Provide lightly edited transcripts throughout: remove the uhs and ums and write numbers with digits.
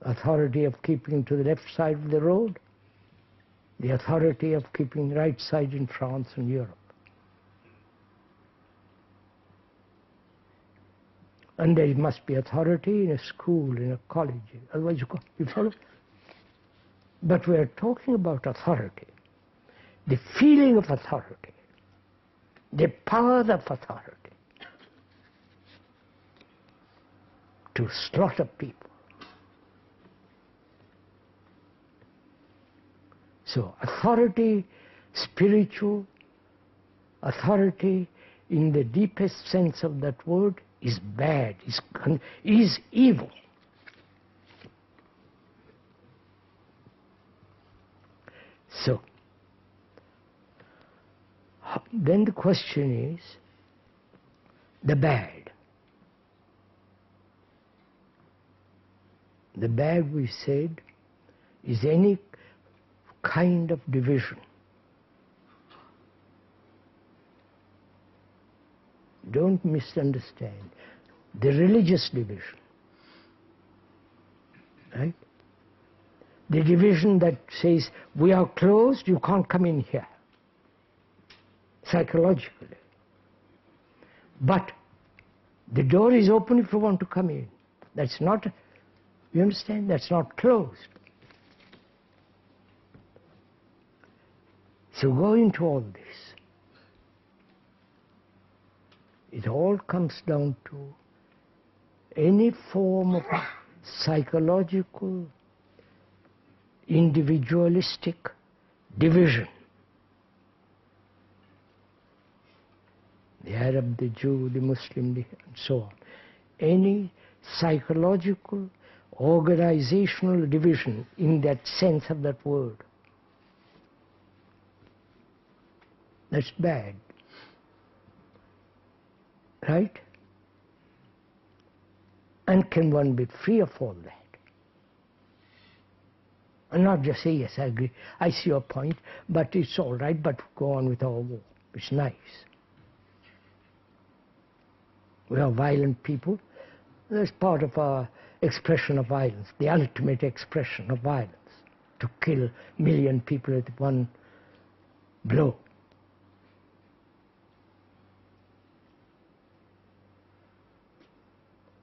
authority of keeping to the left side of the road, the authority of keeping the right side in France and Europe. And there must be authority in a school, in a college, otherwise you follow? But we are talking about authority, the feeling of authority, the power of authority to slaughter people. So authority, spiritual authority in the deepest sense of that word is bad, is evil. So, then the question is, the bad. The bad, we said, is any kind of division. Don't misunderstand. The religious division, right? The division that says, we are closed, you can't come in here, psychologically. But the door is open if you want to come in. That's not, you understand? That's not closed. So go into all this. It all comes down to any form of psychological, individualistic division. The Arab, the Jew, the Muslim, and so on. Any psychological, organizational division in that sense of that word. That's bad. Right? And can one be free of all that? And not just say, yes, I agree, I see your point, but it's all right, but go on with our war. It's nice. We are violent people. That's part of our expression of violence, the ultimate expression of violence, to kill a million people at one blow.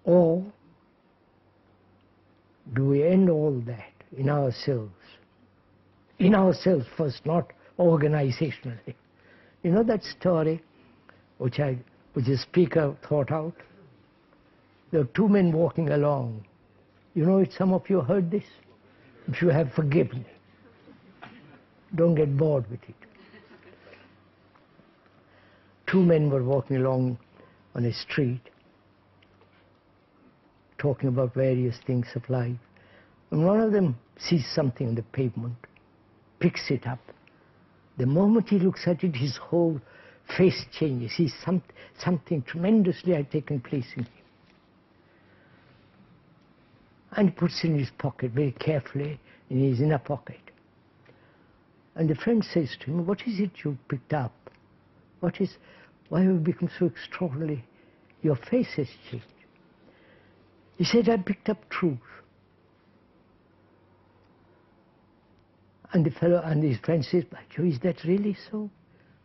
Or do we end all that in ourselves? In ourselves first, not organizationally. You know that story which the speaker thought out? There were two men walking along. You know it, some of you heard this? If you have, forgive me. Don't get bored with it. Two men were walking along on a street, talking about various things of life. And one of them sees something on the pavement, picks it up. The moment he looks at it, his whole face changes. He sees something tremendously had taken place in him. And he puts it in his pocket very carefully, in his inner pocket. And the friend says to him, what is it you picked up? Why have you become so extraordinary? Your face has changed. He said, I picked up truth. And the fellow and his friend says, by Joe, is that really so?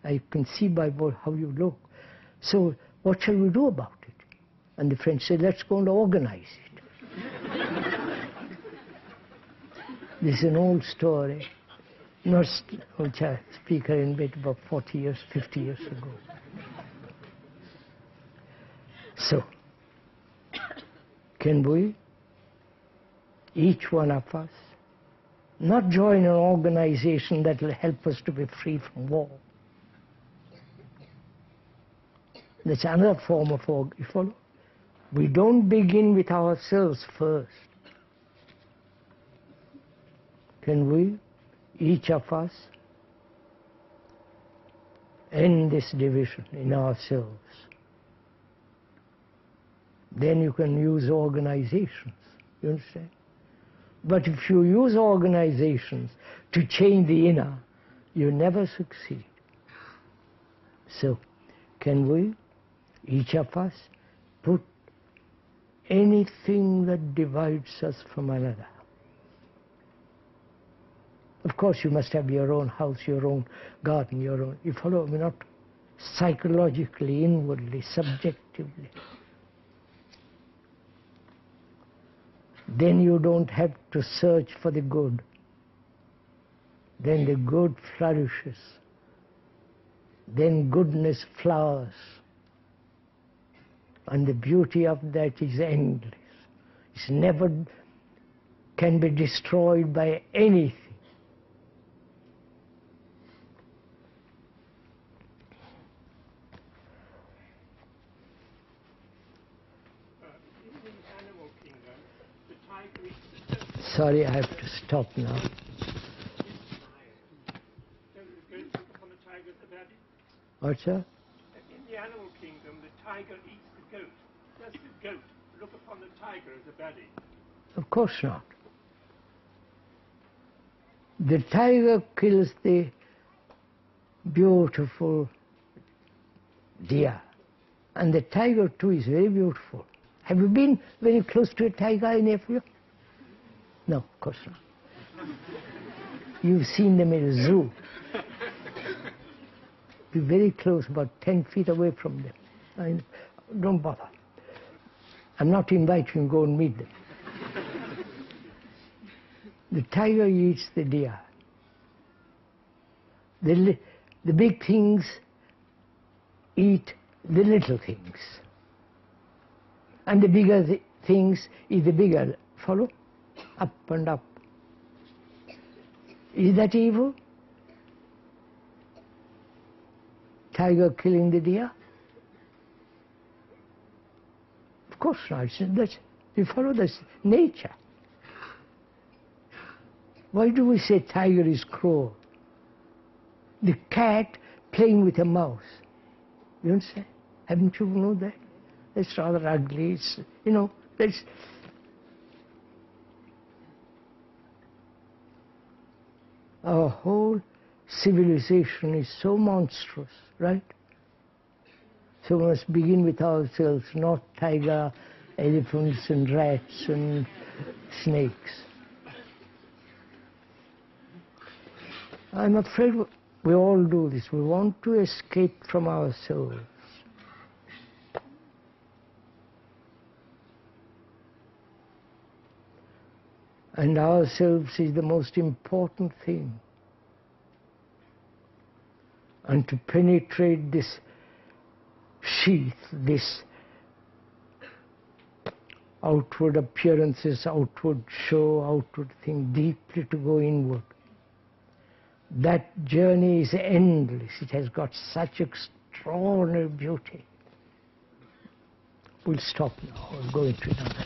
I can see by how you look. So what shall we do about it? And the friend said, let's go and organize it. This is an old story, which a speaker invented about 40 years, 50 years ago. So, can we, each one of us, not join an organization that will help us to be free from war? That's another form of org, you follow? We don't begin with ourselves first. Can we, each of us, end this division in ourselves? Then you can use organizations, you understand? But if you use organizations to change the inner, you never succeed. So, can we, each of us, put anything that divides us from another Of course, you must have your own house, your own garden, your own. You follow me? Not psychologically, inwardly, subjectively. Then you don't have to search for the good. Then the good flourishes. Then goodness flowers. And the beauty of that is endless. It's never can be destroyed by anything. In the animal kingdom, the tiger eats the goat. Sorry, I have to stop now. Don't the goat look upon the tiger as a baddie? What's that? In the animal kingdom, the tiger eats the goat. Does the goat look upon the tiger as a baddie? Of course not. The tiger kills the beautiful deer. And the tiger too is very beautiful. Have you been very close to a tiger, any of you? No, of course not. You've seen them in a zoo. Be very close, about 10 feet away from them. Don't bother. I'm not inviting you to go and meet them. The tiger eats the deer. The big things eat the little things. And the bigger things eat the bigger. Follow? Up and up. Is that evil? Tiger killing the deer? Of course not. You follow this nature. Why do we say tiger is cruel? The cat playing with a mouse. You understand? Haven't you known that? That's rather ugly. It's, that's... Our whole civilization is so monstrous, right? So we must begin with ourselves, not tiger, elephants and rats and snakes. I'm afraid we all do this. We want to escape from ourselves. And ourselves is the most important thing. And to penetrate this sheath, this outward appearances, outward show, outward thing, deeply to go inward. That journey is endless. It has got such extraordinary beauty. We'll stop now. We'll go into another.